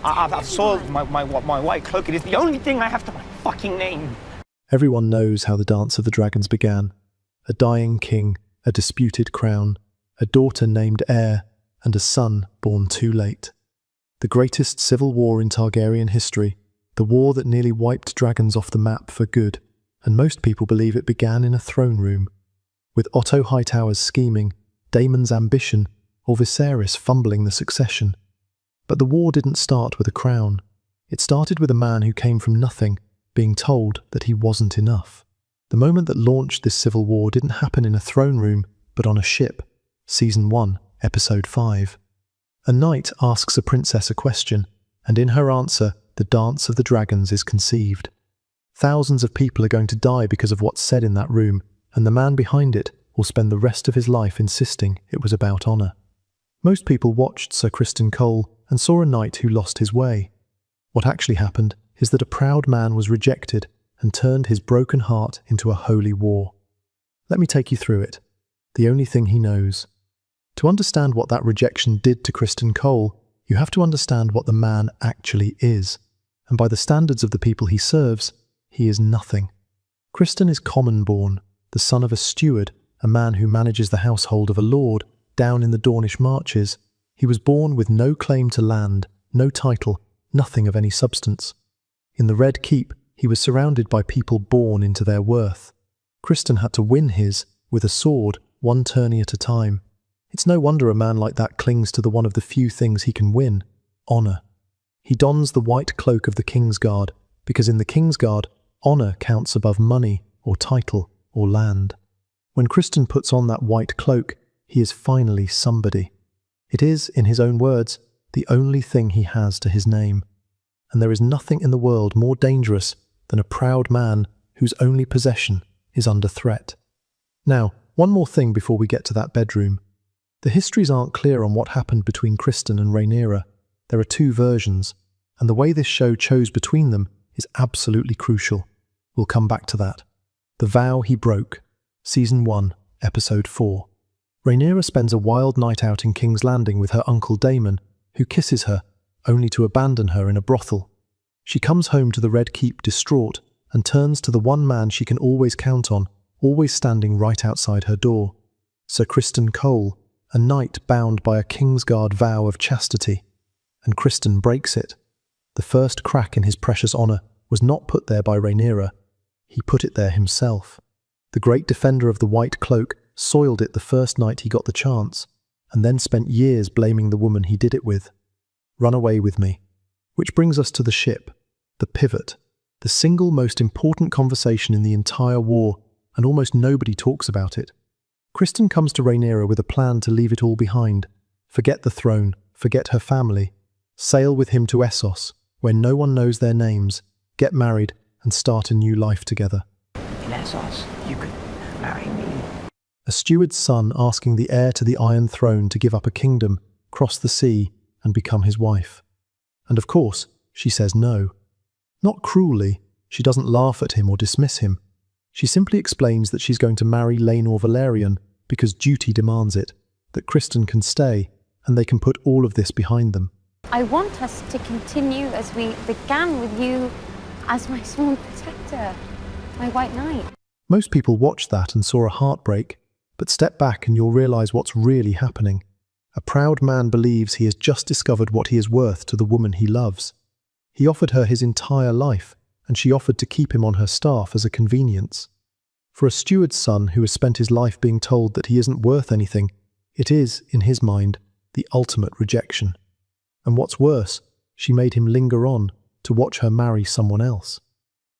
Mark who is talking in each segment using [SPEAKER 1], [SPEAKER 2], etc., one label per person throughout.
[SPEAKER 1] I've soiled my white cloak. It is the only thing I have to my fucking name.
[SPEAKER 2] Everyone knows how the Dance of the Dragons began. A dying king, a disputed crown, a daughter named Heir, and a son born too late. The greatest civil war in Targaryen history, the war that nearly wiped dragons off the map for good, and most people believe it began in a throne room. With Otto Hightower's scheming, Daemon's ambition, or Viserys fumbling the succession. But the war didn't start with a crown. It started with a man who came from nothing, being told that he wasn't enough. The moment that launched this civil war didn't happen in a throne room, but on a ship. Season 1, Episode 5. A knight asks a princess a question, and in her answer, the Dance of the Dragons is conceived. Thousands of people are going to die because of what's said in that room, and the man behind it will spend the rest of his life insisting it was about honour. Most people watched Sir Criston Cole and saw a knight who lost his way. What actually happened is that a proud man was rejected and turned his broken heart into a holy war. Let me take you through it. The only thing he knows. To understand what that rejection did to Criston Cole, you have to understand what the man actually is. And by the standards of the people he serves, he is nothing. Criston is common-born, the son of a steward, a man who manages the household of a lord, down in the Dornish marches. He was born with no claim to land, no title, nothing of any substance. In the Red Keep, he was surrounded by people born into their worth. Criston had to win his, with a sword, one tourney at a time. It's no wonder a man like that clings to the one of the few things he can win, honour. He dons the white cloak of the Kingsguard, because in the Kingsguard, honour counts above money, or title, or land. When Criston puts on that white cloak, he is finally somebody. It is, in his own words, the only thing he has to his name. And there is nothing in the world more dangerous than a proud man whose only possession is under threat. Now, one more thing before we get to that bedroom. The histories aren't clear on what happened between Criston and Rhaenyra. There are two versions, and the way this show chose between them is absolutely crucial. We'll come back to that. The Vow He Broke, Season 1, Episode 4. Rhaenyra spends a wild night out in King's Landing with her uncle Daemon, who kisses her, only to abandon her in a brothel. She comes home to the Red Keep distraught and turns to the one man she can always count on, always standing right outside her door. Sir Criston Cole, a knight bound by a Kingsguard vow of chastity. And Criston breaks it. The first crack in his precious honour was not put there by Rhaenyra. He put it there himself. The great defender of the white cloak soiled it the first night he got the chance, and then spent years blaming the woman he did it with. Run away with me. Which brings us to the ship, the pivot, the single most important conversation in the entire war, and almost nobody talks about it. Criston comes to Rhaenyra with a plan to leave it all behind. Forget the throne, forget her family. Sail with him to Essos, where no one knows their names, get married, and start a new life together.
[SPEAKER 1] In Essos, you could marry me.
[SPEAKER 2] A steward's son asking the heir to the Iron Throne to give up a kingdom, cross the sea, and become his wife. And of course, she says no. Not cruelly, she doesn't laugh at him or dismiss him. She simply explains that she's going to marry Laenor Velaryon because duty demands it, that Criston can stay, and they can put all of this behind them.
[SPEAKER 3] I want us to continue as we began with you as my sworn protector, my white knight.
[SPEAKER 2] Most people watched that and saw a heartbreak, but step back and you'll realise what's really happening. A proud man believes he has just discovered what he is worth to the woman he loves. He offered her his entire life, and she offered to keep him on her staff as a convenience. For a steward's son who has spent his life being told that he isn't worth anything, it is, in his mind, the ultimate rejection. And what's worse, she made him linger on to watch her marry someone else.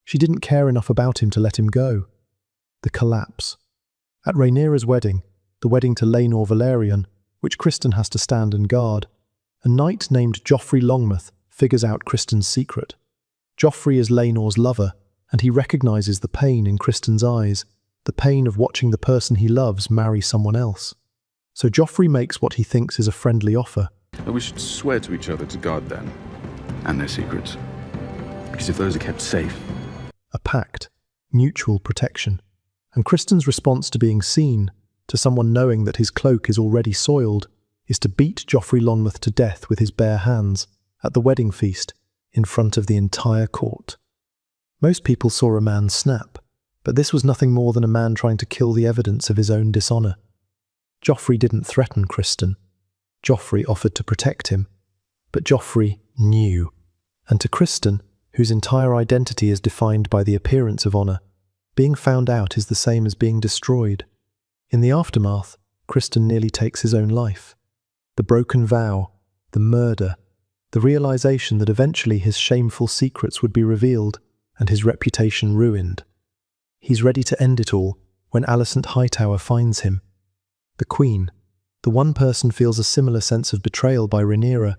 [SPEAKER 2] She didn't care enough about him to let him go. The collapse. At Rhaenyra's wedding, the wedding to Laenor Velaryon, which Criston has to stand and guard, a knight named Joffrey Longmouth figures out Criston's secret. Joffrey is Laenor's lover, and he recognises the pain in Criston's eyes, the pain of watching the person he loves marry someone else. So Joffrey makes what he thinks is a friendly offer.
[SPEAKER 4] We should swear to each other to guard them and their secrets, because if those are kept safe...
[SPEAKER 2] A pact, mutual protection. And Criston's response to being seen, to someone knowing that his cloak is already soiled, is to beat Joffrey Longmouth to death with his bare hands, at the wedding feast, in front of the entire court. Most people saw a man snap, but this was nothing more than a man trying to kill the evidence of his own dishonor. Joffrey didn't threaten Criston. Joffrey offered to protect him. But Joffrey knew. And to Criston, whose entire identity is defined by the appearance of honor, being found out is the same as being destroyed. In the aftermath, Criston nearly takes his own life. The broken vow, the murder, the realization that eventually his shameful secrets would be revealed and his reputation ruined. He's ready to end it all when Alicent Hightower finds him. The Queen, the one person, feels a similar sense of betrayal by Rhaenyra.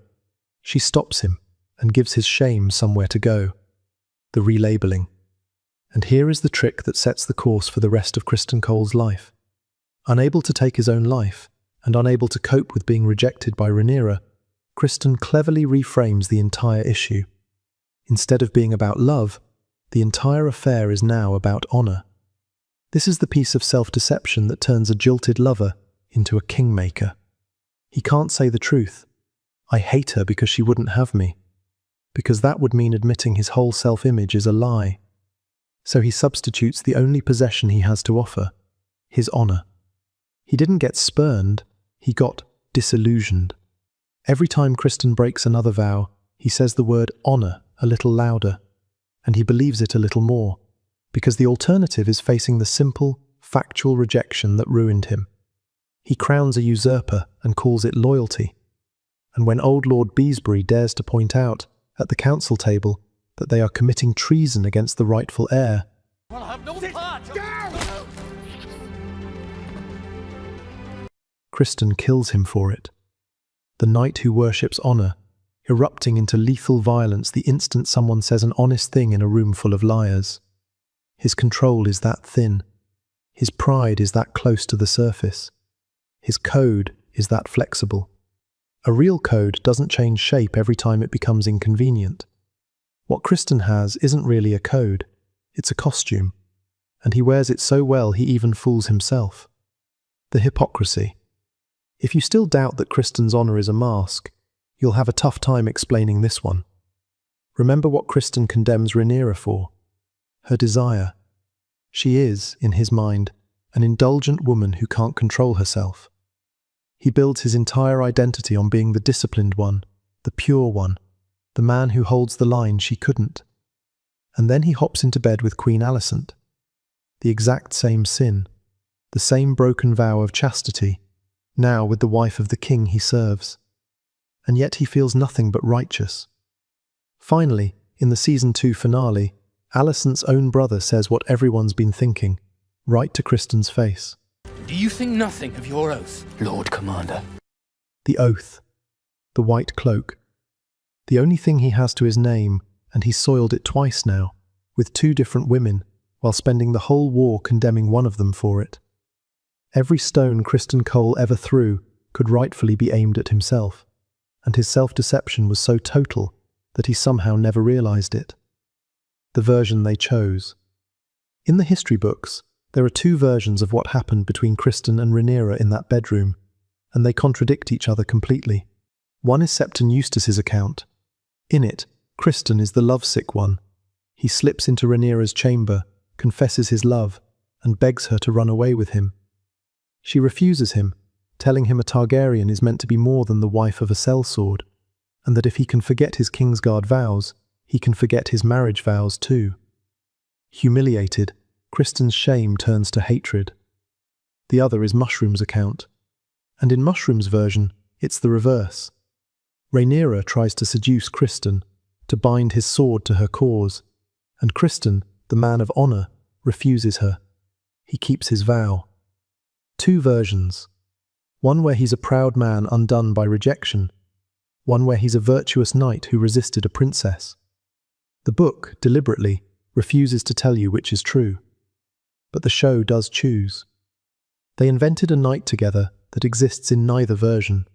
[SPEAKER 2] She stops him and gives his shame somewhere to go. The relabelling. And here is the trick that sets the course for the rest of Criston Cole's life. Unable to take his own life, and unable to cope with being rejected by Rhaenyra, Criston cleverly reframes the entire issue. Instead of being about love, the entire affair is now about honor. This is the piece of self-deception that turns a jilted lover into a kingmaker. He can't say the truth. I hate her because she wouldn't have me. Because that would mean admitting his whole self-image is a lie. So he substitutes the only possession he has to offer, his honor. He didn't get spurned, he got disillusioned. Every time Criston breaks another vow, he says the word honor a little louder, and he believes it a little more, because the alternative is facing the simple, factual rejection that ruined him. He crowns a usurper and calls it loyalty. And when old Lord Beesbury dares to point out, at the council table, that they are committing treason against the rightful heir, Criston kills him for it. The knight who worships honor, erupting into lethal violence the instant someone says an honest thing in a room full of liars. His control is that thin. His pride is that close to the surface. His code is that flexible. A real code doesn't change shape every time it becomes inconvenient. What Criston has isn't really a code, it's a costume, and he wears it so well he even fools himself. The hypocrisy. If you still doubt that Criston's honor is a mask, you'll have a tough time explaining this one. Remember what Criston condemns Rhaenyra for. Her desire. She is, in his mind, an indulgent woman who can't control herself. He builds his entire identity on being the disciplined one, the pure one, the man who holds the line she couldn't. And then he hops into bed with Queen Alicent. The exact same sin, the same broken vow of chastity, now with the wife of the king he serves. And yet he feels nothing but righteous. Finally, in the Season 2 finale, Alicent's own brother says what everyone's been thinking, right to Criston's face.
[SPEAKER 5] Do you think nothing of your oath, Lord Commander?
[SPEAKER 2] The oath. The white cloak. The only thing he has to his name, and he's soiled it twice now, with 2 different women, while spending the whole war condemning one of them for it. Every stone Criston Cole ever threw could rightfully be aimed at himself, and his self-deception was so total that he somehow never realized it. The version they chose. In the history books, there are 2 versions of what happened between Criston and Rhaenyra in that bedroom, and they contradict each other completely. One is Septon Eustace's account. In it, Criston is the lovesick one. He slips into Rhaenyra's chamber, confesses his love, and begs her to run away with him. She refuses him, telling him a Targaryen is meant to be more than the wife of a sellsword, and that if he can forget his Kingsguard vows, he can forget his marriage vows too. Humiliated, Criston's shame turns to hatred. The other is Mushroom's account, and in Mushroom's version, it's the reverse. Rhaenyra tries to seduce Criston, to bind his sword to her cause, and Criston, the man of honor, refuses her. He keeps his vow. 2 versions. One where he's a proud man undone by rejection, one where he's a virtuous knight who resisted a princess. The book, deliberately, refuses to tell you which is true. But the show does choose. They invented a night together that exists in neither version.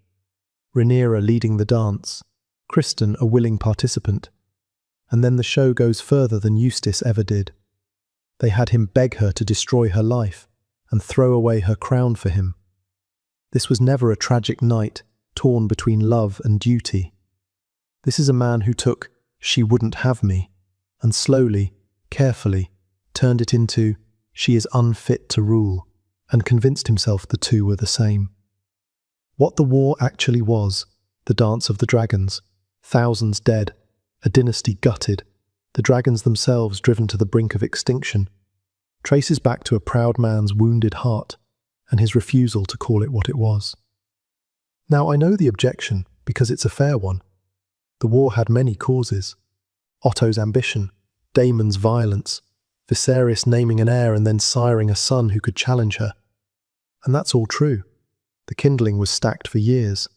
[SPEAKER 2] Rhaenyra leading the dance, Criston a willing participant. And then the show goes further than Eustace ever did. They had him beg her to destroy her life and throw away her crown for him. This was never a tragic night torn between love and duty. This is a man who took "she wouldn't have me" and slowly, carefully, turned it into "she is unfit to rule," and convinced himself the two were the same. What the war actually was, the dance of the dragons, thousands dead, a dynasty gutted, the dragons themselves driven to the brink of extinction, traces back to a proud man's wounded heart and his refusal to call it what it was. Now, I know the objection because it's a fair one. The war had many causes. Otto's ambition, Daemon's violence, Viserys naming an heir and then siring a son who could challenge her. And that's all true. The kindling was stacked for years.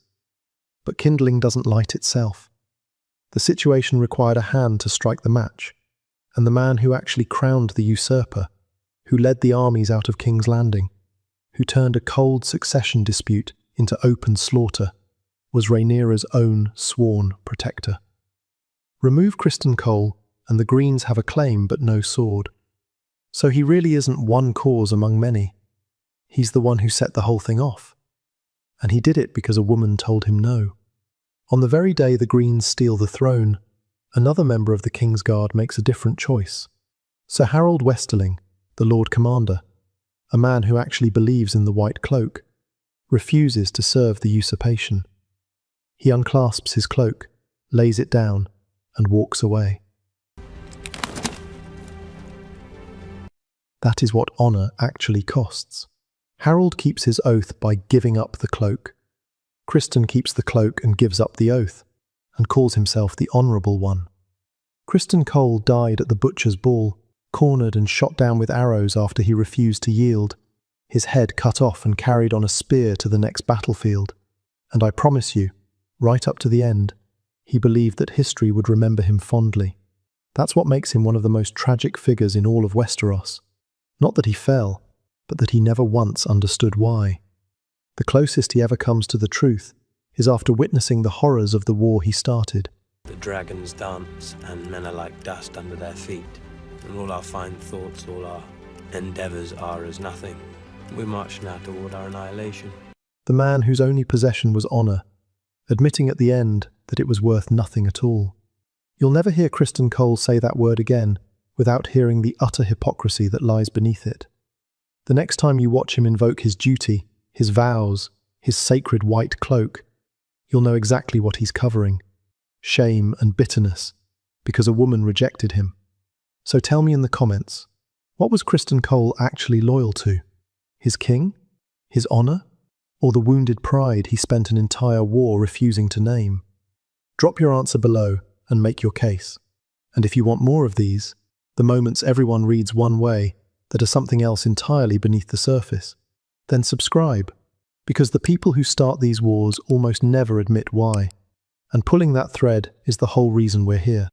[SPEAKER 2] But kindling doesn't light itself. The situation required a hand to strike the match, and the man who actually crowned the usurper, who led the armies out of King's Landing, who turned a cold succession dispute into open slaughter, was Rhaenyra's own sworn protector. Remove Criston Cole, and the Greens have a claim but no sword. So he really isn't one cause among many. He's the one who set the whole thing off. And he did it because a woman told him no. On the very day the Greens steal the throne, another member of the King's Guard makes a different choice. Sir Harold Westerling, the Lord Commander, a man who actually believes in the white cloak, refuses to serve the usurpation. He unclasps his cloak, lays it down, and walks away. That is what honour actually costs. Harold keeps his oath by giving up the cloak. Criston keeps the cloak and gives up the oath, and calls himself the Honourable One. Criston Cole died at the butcher's ball, cornered and shot down with arrows after he refused to yield, his head cut off and carried on a spear to the next battlefield. And I promise you, right up to the end, he believed that history would remember him fondly. That's what makes him one of the most tragic figures in all of Westeros. Not that he fell, but that he never once understood why. The closest he ever comes to the truth is after witnessing the horrors of the war he started.
[SPEAKER 6] The dragons dance, and men are like dust under their feet, and all our fine thoughts, all our endeavours are as nothing. We march now toward our annihilation.
[SPEAKER 2] The man whose only possession was honour, admitting at the end that it was worth nothing at all. You'll never hear Criston Cole say that word again without hearing the utter hypocrisy that lies beneath it. The next time you watch him invoke his duty, his vows, his sacred white cloak, you'll know exactly what he's covering. Shame and bitterness, because a woman rejected him. So tell me in the comments, what was Criston Cole actually loyal to? His king? His honour? Or the wounded pride he spent an entire war refusing to name? Drop your answer below and make your case. And if you want more of these, the moments everyone reads one way that are something else entirely beneath the surface, then subscribe, because the people who start these wars almost never admit why. And pulling that thread is the whole reason we're here.